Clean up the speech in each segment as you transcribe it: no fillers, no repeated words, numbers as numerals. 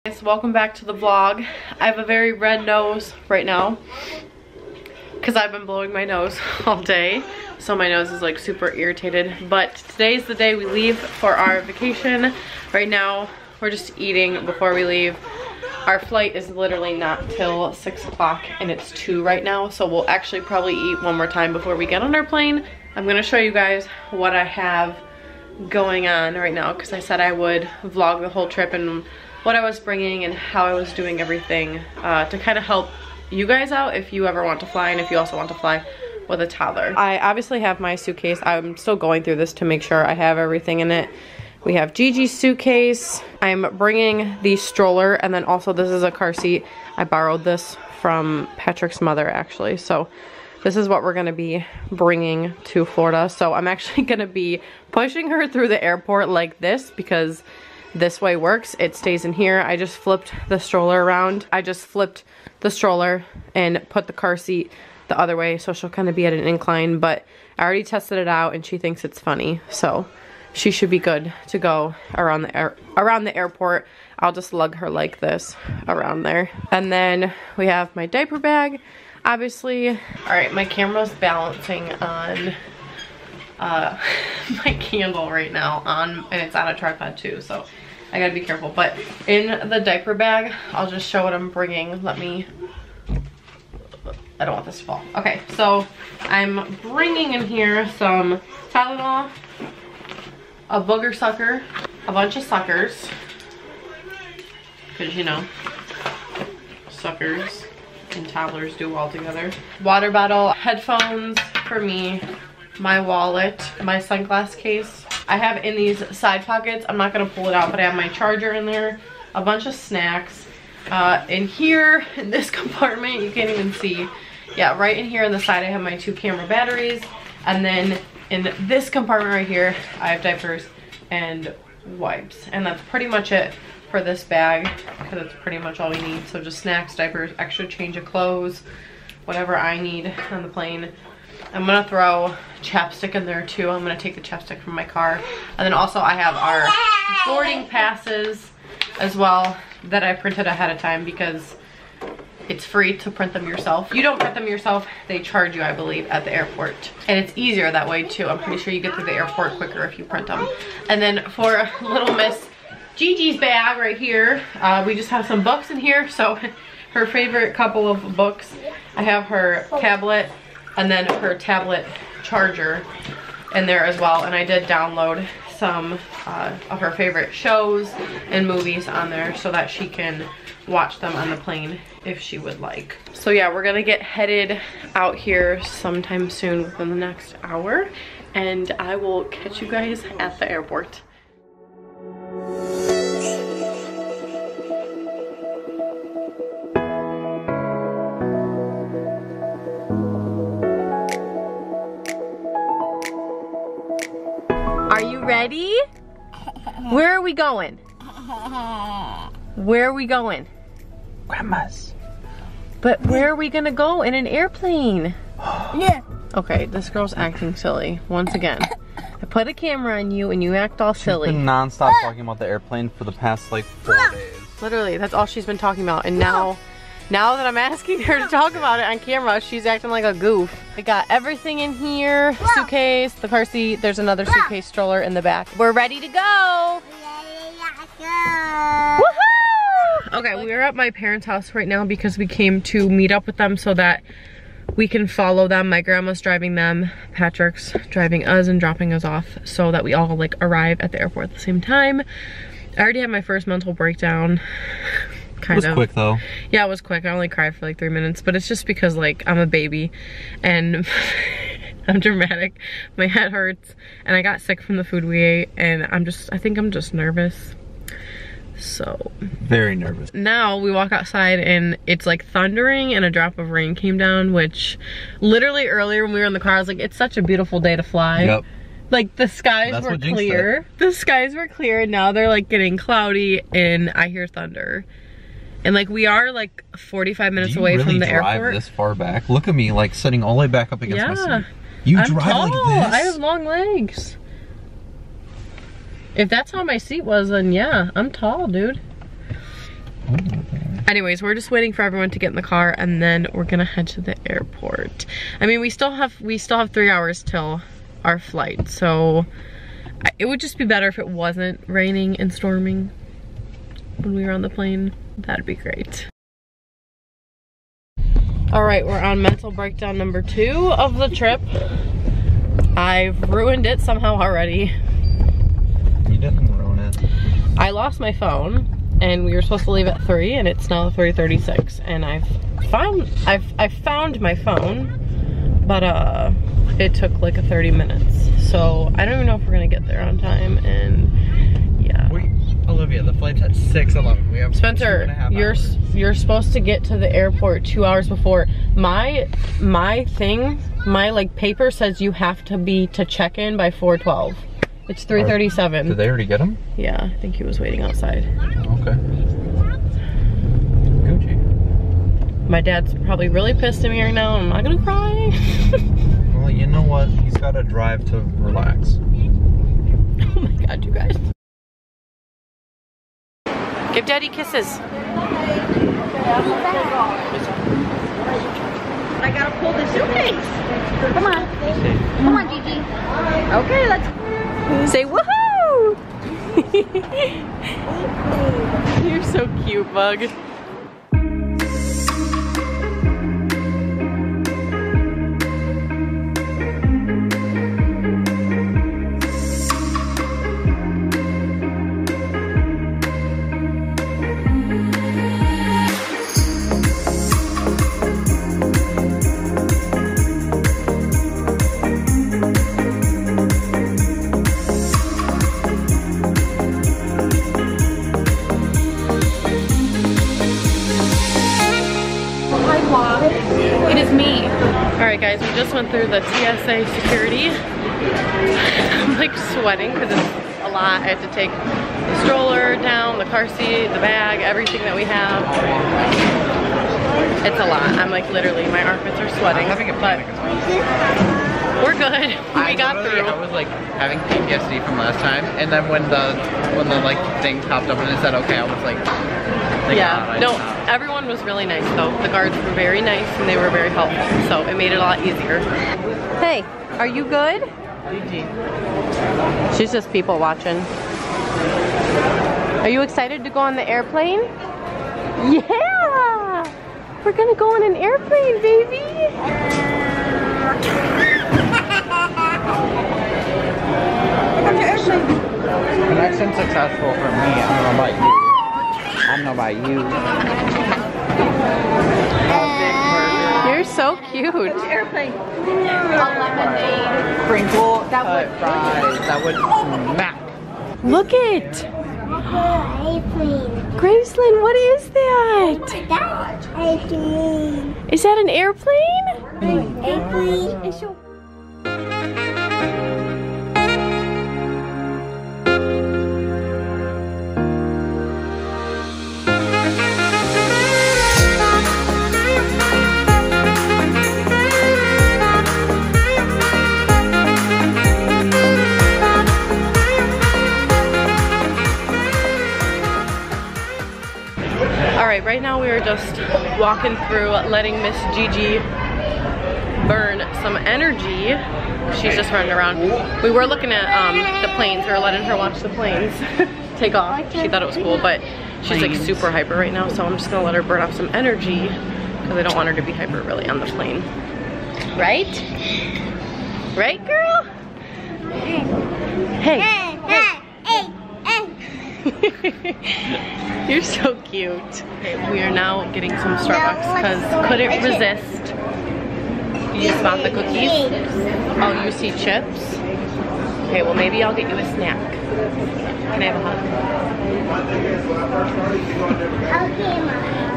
Guys, welcome back to the vlog. I have a very red nose right now because I've been blowing my nose all day, so my nose is like super irritated. But today's the day we leave for our vacation. Right now we're just eating before we leave. Our flight is literally not till 6 o'clock and it's 2 right now, so we'll actually probably eat one more time before we get on our plane. I'm gonna show you guys what I have going on right now because I said I would vlog the whole trip and what I was bringing and how I was doing everything to kind of help you guys out if you ever want to fly and if you also want to fly with a toddler. I obviously have my suitcase. I'm still going through this to make sure I have everything in it. We have Gigi's suitcase. I'm bringing the stroller, and then also this is a car seat. I borrowed this from Patrick's mother actually, so this is what we're gonna be bringing to Florida. So I'm actually gonna be pushing her through the airport like this because this way works. It stays in here. I just flipped the stroller around. I just flipped the stroller and put the car seat the other way, so she'll kind of be at an incline, but I already tested it out and she thinks it's funny, so she should be good to go around the airport. I'll just lug her like this around there. And then we have my diaper bag, obviously. All right, my camera's balancing on my candle right now and it's on a tripod too, so I gotta be careful. But in the diaper bag, I'll just show what I'm bringing. I don't want this to fall. Okay, so I'm bringing in here some Tylenol, a booger sucker, a bunch of suckers, because you know, suckers and toddlers do well together. Water bottle, headphones for me, my wallet, my sunglass case. I have in these side pockets, I'm not gonna pull it out, but I have my charger in there, a bunch of snacks. In here, in this compartment, you can't even see. Yeah, right in here on the side, I have my 2 camera batteries. And then in this compartment right here, I have diapers and wipes. And that's pretty much it for this bag, because that's pretty much all we need. So just snacks, diapers, extra change of clothes, whatever I need on the plane. I'm gonna throw chapstick in there too. I'm gonna take the chapstick from my car. And then also I have our boarding passes as well that I printed ahead of time because it's free to print them yourself. You don't print them yourself, they charge you, I believe, at the airport. And it's easier that way too. I'm pretty sure you get through the airport quicker if you print them. And then for little Miss Gigi's bag right here, we just have some books in here. So her favorite couple of books. I have her tablet and then her tablet charger in there as well. And I did download some of her favorite shows and movies on there so that she can watch them on the plane if she would like. So yeah, we're gonna get headed out here sometime soon within the next hour, and I will catch you guys at the airport. Are you ready? Where are we going? Where are we going? Grandma's. But where are we gonna go in an airplane? Yeah. Okay, this girl's acting silly once again. I put a camera on you and you act all silly. She's been non-stop talking about the airplane for the past like 4 days. Literally, that's all she's been talking about. And now that I'm asking her to talk about it on camera, she's acting like a goof. We got everything in here. Suitcase, the car seat, there's another suitcase stroller in the back. We're ready to go. Woohoo! Okay, we're at my parents' house right now because we came to meet up with them so that we can follow them. My grandma's driving them, Patrick's driving us and dropping us off so that we all like arrive at the airport at the same time. I already had my first mental breakdown. Kind of. It was quick though. Yeah, it was quick. I only cried for like 3 minutes, but it's just because like I'm a baby and I'm dramatic. My head hurts and I got sick from the food we ate, and I think I'm just nervous. So very nervous. Now we walk outside and it's like thundering and a drop of rain came down, which literally earlier when we were in the car I was like, it's such a beautiful day to fly. Yep. Like the skies were clear. The skies were clear and now they're like getting cloudy and I hear thunder. And like we are like 45 minutes away from the airport. Drive this far back? Look at me like sitting all the way back up against my seat. I'm drive tall. like this? I have long legs. If that's how my seat was, then yeah, I'm tall, dude. Anyways, we're just waiting for everyone to get in the car and then we're gonna head to the airport. I mean, we still have 3 hours till our flight, so it would just be better if it wasn't raining and storming when we were on the plane. That'd be great. All right, we're on mental breakdown number 2 of the trip. I've ruined it somehow already. You didn't ruin it. I lost my phone and we were supposed to leave at 3 and it's now 3:36 and I've found my phone, but it took like 30 minutes. So I don't even know if we're gonna get there on time, and yeah. Olivia, the flight's at 6:11. We have Spencer, 2.5 hours. you're supposed to get to the airport 2 hours before. My like paper says you have to check in by 4:12. It's 3:37. Did they already get him? Yeah, I think he was waiting outside. Okay. Gucci. My dad's probably really pissed at me right now. I'm not gonna cry. Well, you know what? He's got to drive to relax. Oh my god, you guys. Give daddy kisses. I gotta pull the suitcase. Come on. Come on, Gigi. Okay, let's say woohoo! You're so cute, Bug. Alright guys, we just went through the TSA security. I'm like sweating because it's a lot. I have to take the stroller down, the car seat, the bag, everything that we have. It's a lot. I'm like literally, my armpits are sweating. I'm having a panic as well. We're good. We got through. I was like having PTSD from last time, and then when the like thing popped up and it said okay, I was like yeah, no, everyone was really nice though. The guards were very nice and they were very helpful, so it made it a lot easier. Hey, are you good? Gigi. She's just people watching. Are you excited to go on the airplane? Yeah! We're gonna go on an airplane, baby! Connection successful for me. I don't know about you. I don't know about you. You're so cute. airplane. A lemonade. Sprinkle fries. That would smack. Look it. Graceland, what is that? That's airplane. Is that an airplane? Airplane. Alright, right now we are just walking through letting Miss Gigi burn some energy. She's just running around. We were looking at the planes. We were letting her watch the planes take off. She thought it was cool, but she's like super hyper right now, so I'm just gonna let her burn off some energy because I don't want her to be hyper really on the plane. Right? Right, girl? Hey. You're so cute. Okay, we are now getting some Starbucks because couldn't resist. You just bought the cookies? Oh, you see chips? Okay, well maybe I'll get you a snack. Can I have a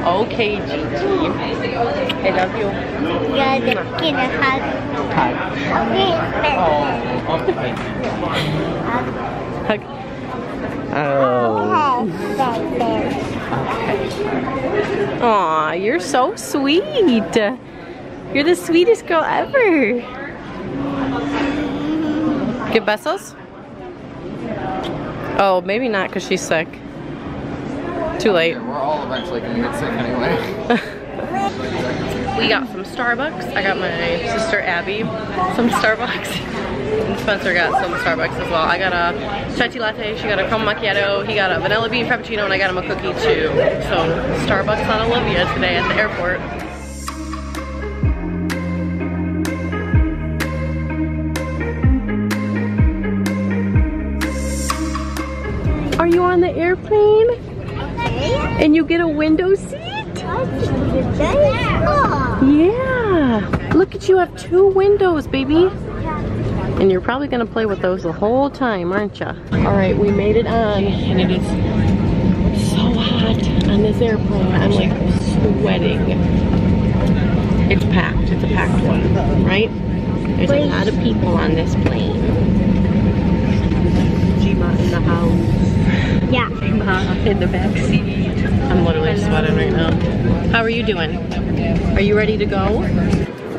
hug? Okay, Gigi. I love you. Yeah, get a hug. Okay. Hug. Oh. Aw, you're so sweet. You're the sweetest girl ever. Give besos? Oh, maybe not because she's sick. Too late. We're all eventually gonna get sick anyway. We got some Starbucks. I got my sister Abby some Starbucks. And Spencer got some Starbucks as well. I got a chai tea latte, she got a caramel macchiato, he got a vanilla bean frappuccino, and I got him a cookie too. So Starbucks on Olivia today at the airport. Are you on the airplane? And you get a window seat? Yeah. Look at you, have 2 windows, baby. And you're probably gonna play with those the whole time, aren't you? All right, we made it on, and it is so hot on this airplane. I'm like sweating. It's packed, it's a packed one, right? There's a lot of people on this plane. Gima in the house. Yeah. Gima in the back seat. I'm literally sweating right now. How are you doing? Are you ready to go?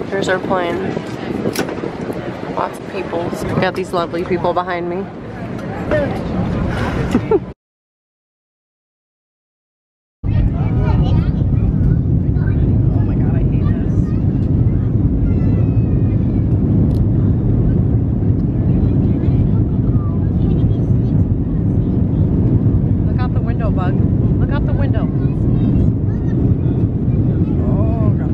Here's our plane. Lots of people. We got these lovely people behind me. Oh my god, I hate this. Look out the window, Bug. Look out the window. Oh god.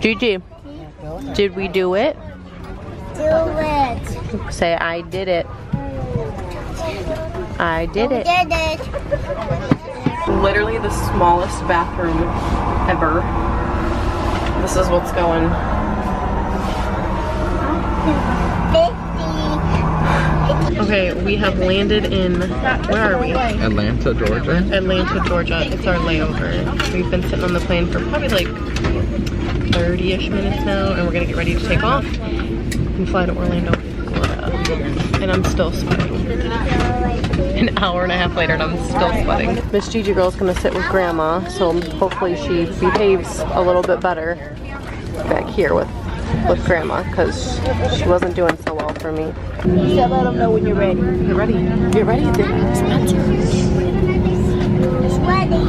Gigi, did we do it? Do it. Say, I did it. I did it. Did it. Literally the smallest bathroom ever. This is what's going. 50. Okay, we have landed in, where are we? Atlanta, Georgia. Atlanta, Georgia. It's our layover. We've been sitting on the plane for probably like 30-ish minutes now, and we're gonna get ready to take off and fly to Orlando, Florida. And I'm still sweating. An hour and a half later and I'm still sweating. Miss Gigi girl's gonna sit with grandma, so hopefully she behaves a little bit better back here with grandma, because she wasn't doing so well for me. So let them know when you're ready. You're ready. You're ready. Spencer. It's ready.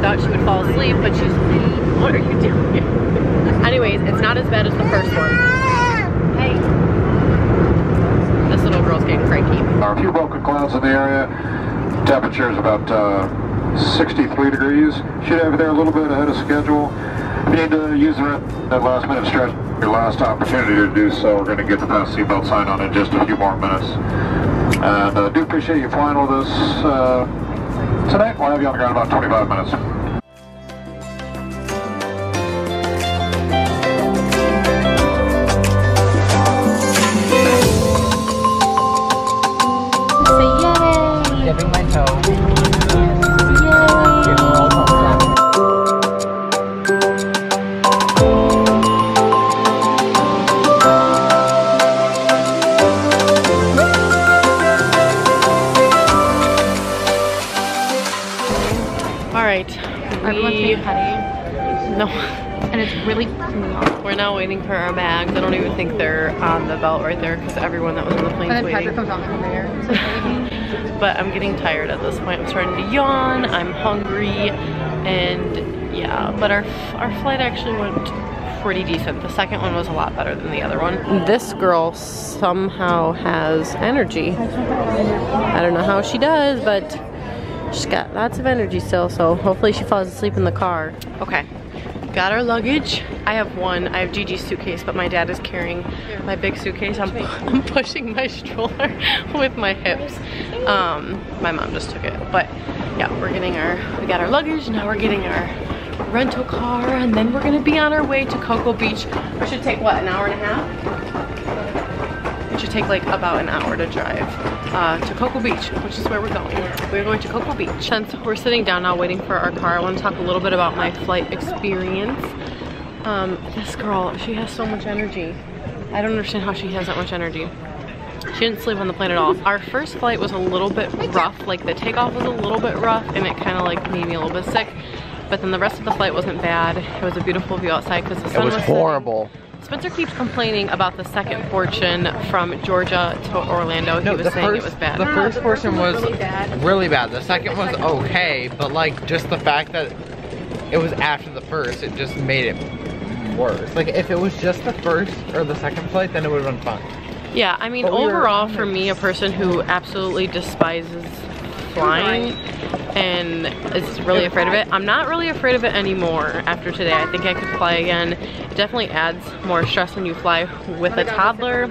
thought she would fall asleep, but she's, what are you doing? Anyways, it's not as bad as the first one. Hey. This little girl's getting cranky. There are a few broken clouds in the area. Temperature is about 63 degrees. Should have there a little bit ahead of schedule. If you need to use that last minute stretch, your last opportunity to do so, we're going to get the fast seatbelt sign on in just a few more minutes. And I do appreciate you flying with us tonight. We'll have you on the ground in about 25 minutes. Dipping my toe. Getting rolled home. All right. Everyone's being petty. No. And it's really We're now waiting for our bags. I don't even think they're on the belt right there because everyone that was in the plane's and then waiting. Patrick comes on from there. But I'm getting tired at this point. I'm starting to yawn. I'm hungry, and yeah. But our flight actually went pretty decent. The second one was a lot better than the other one. This girl somehow has energy. I don't know how she does, but she's got lots of energy still. So hopefully she falls asleep in the car. Okay. Got our luggage. I have Gigi's suitcase, but my dad is carrying my big suitcase. I'm pushing my stroller with my hips. My mom just took it, but yeah, we got our luggage. Now we're getting our rental car, and then we're gonna be on our way to Cocoa Beach, which should take what, an hour and a half? It should take like about an hour to drive to Cocoa Beach, which is where we're going. We're going to Cocoa Beach. Since we're sitting down now waiting for our car, I want to talk a little bit about my flight experience. This girl, she has so much energy. I don't understand how she has that much energy. She didn't sleep on the plane at all. Our first flight was a little bit rough, like the takeoff was a little bit rough, and it kind of like made me a little bit sick. But then the rest of the flight wasn't bad. It was a beautiful view outside because the sun was horrible. Spencer keeps complaining about the second portion from Georgia to Orlando. He was saying it was bad. The first portion was really bad. The second was okay, but like just the fact that it was after the first, it just made it worse. Like if it was just the first or the second flight, then it would have been fun. Yeah, I mean, overall for me, a person who absolutely despises flying and is really afraid of it. I'm not really afraid of it anymore after today. I think I could fly again. It definitely adds more stress when you fly with a toddler.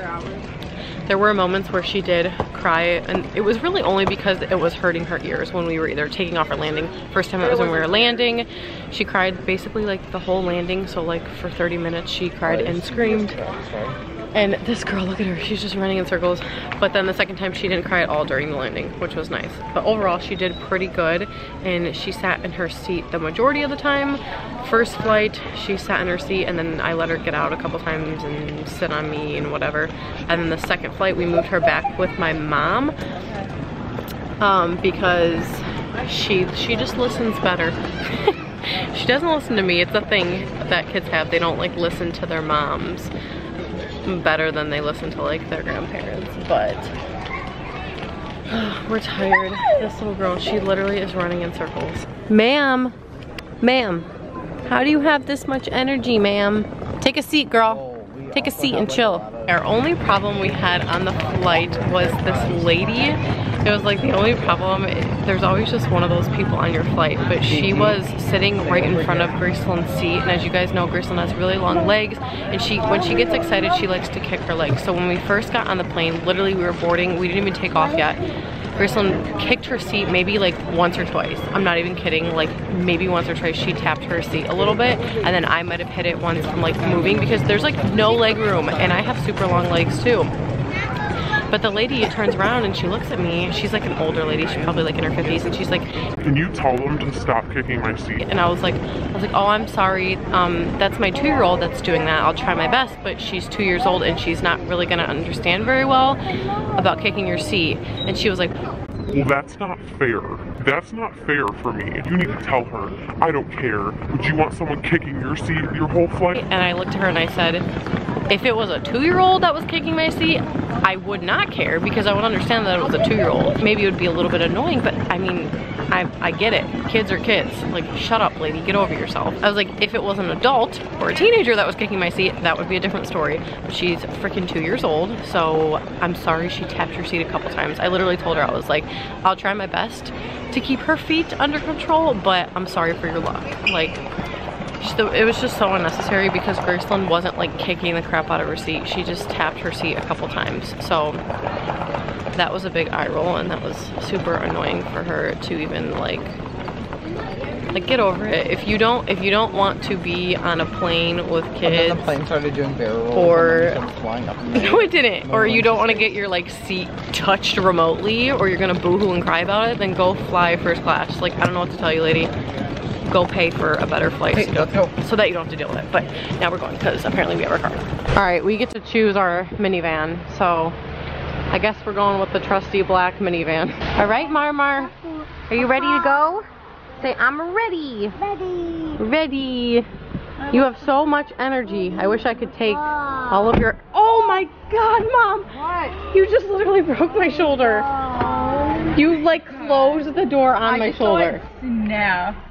There were moments where she did cry, and it was really only because it was hurting her ears when we were either taking off or landing. First time it was when we were landing. She cried basically like the whole landing, so like for 30 minutes she cried and screamed. And this girl, look at her, she's just running in circles. But then the second time she didn't cry at all during the landing, which was nice. But overall she did pretty good, and she sat in her seat the majority of the time. First flight, she sat in her seat, and then I let her get out a couple times and sit on me and whatever. And then the second flight we moved her back with my mom because she just listens better. She doesn't listen to me. It's a thing that kids have. They don't like listen to their moms better than they listen to like their grandparents. But we're tired. This little girl, she literally is running in circles. Ma'am, how do you have this much energy, ma'am? Take a seat, girl. Take a seat and chill. Our only problem we had on the flight was this lady. It was like the only problem. There's always just one of those people on your flight, but she was sitting right in front of Graceland's seat, and as you guys know, Graceland has really long legs, and when she gets excited, she likes to kick her legs. So when we first got on the plane, literally we were boarding, we didn't even take off yet. Graceland kicked her seat maybe like once or twice. I'm not even kidding, like maybe once or twice she tapped her seat a little bit, and then I might have hit it once from like moving because there's like no leg room, and I have super long legs too. But the lady turns around and she looks at me. She's like an older lady, she's probably like in her 50s, and she's like, "Can you tell them to stop kicking my seat?" And I was like, oh, I'm sorry. That's my 2-year-old that's doing that. I'll try my best, but she's 2 years old and she's not really gonna understand very well about kicking your seat. And she was like, "Well, that's not fair. That's not fair for me. You need to tell her, I don't care. Would you want someone kicking your seat your whole flight?" And I looked at her and I said, if it was a 2-year-old that was kicking my seat, I would not care because I would understand that it was a 2-year-old. Maybe it would be a little bit annoying, but I mean, I get it. Kids are kids. Like, shut up, lady. Get over yourself. I was like, if it was an adult or a teenager that was kicking my seat, that would be a different story. But she's freaking 2 years old, so I'm sorry she tapped your seat a couple times. I literally told her, I was like, I'll try my best to keep her feet under control, but I'm sorry for your luck. Like, it was just so unnecessary because Graceland wasn't like kicking the crap out of her seat. She just tapped her seat a couple times. So that was a big eye roll, and that was super annoying for her to even like get over it. If you don't want to be on a plane with kids, and then the plane started doing barrel rolls, or and then it started flying up in the air. no, it didn't. Or you don't want to get your like seat touched remotely, or you're gonna boohoo and cry about it, then go fly first class. Like, I don't know what to tell you, lady. Go pay for a better flight so that you don't have to deal with it. But now we're going because apparently we have our car. All right, we get to choose our minivan. So I guess we're going with the trusty black minivan. All right, Marmar, are you ready to go? Say, I'm ready. Ready. You have so much energy. I wish I could take all of your... Oh my God, Mom. What? You just literally broke my shoulder. You like closed the door on my shoulder. Snap.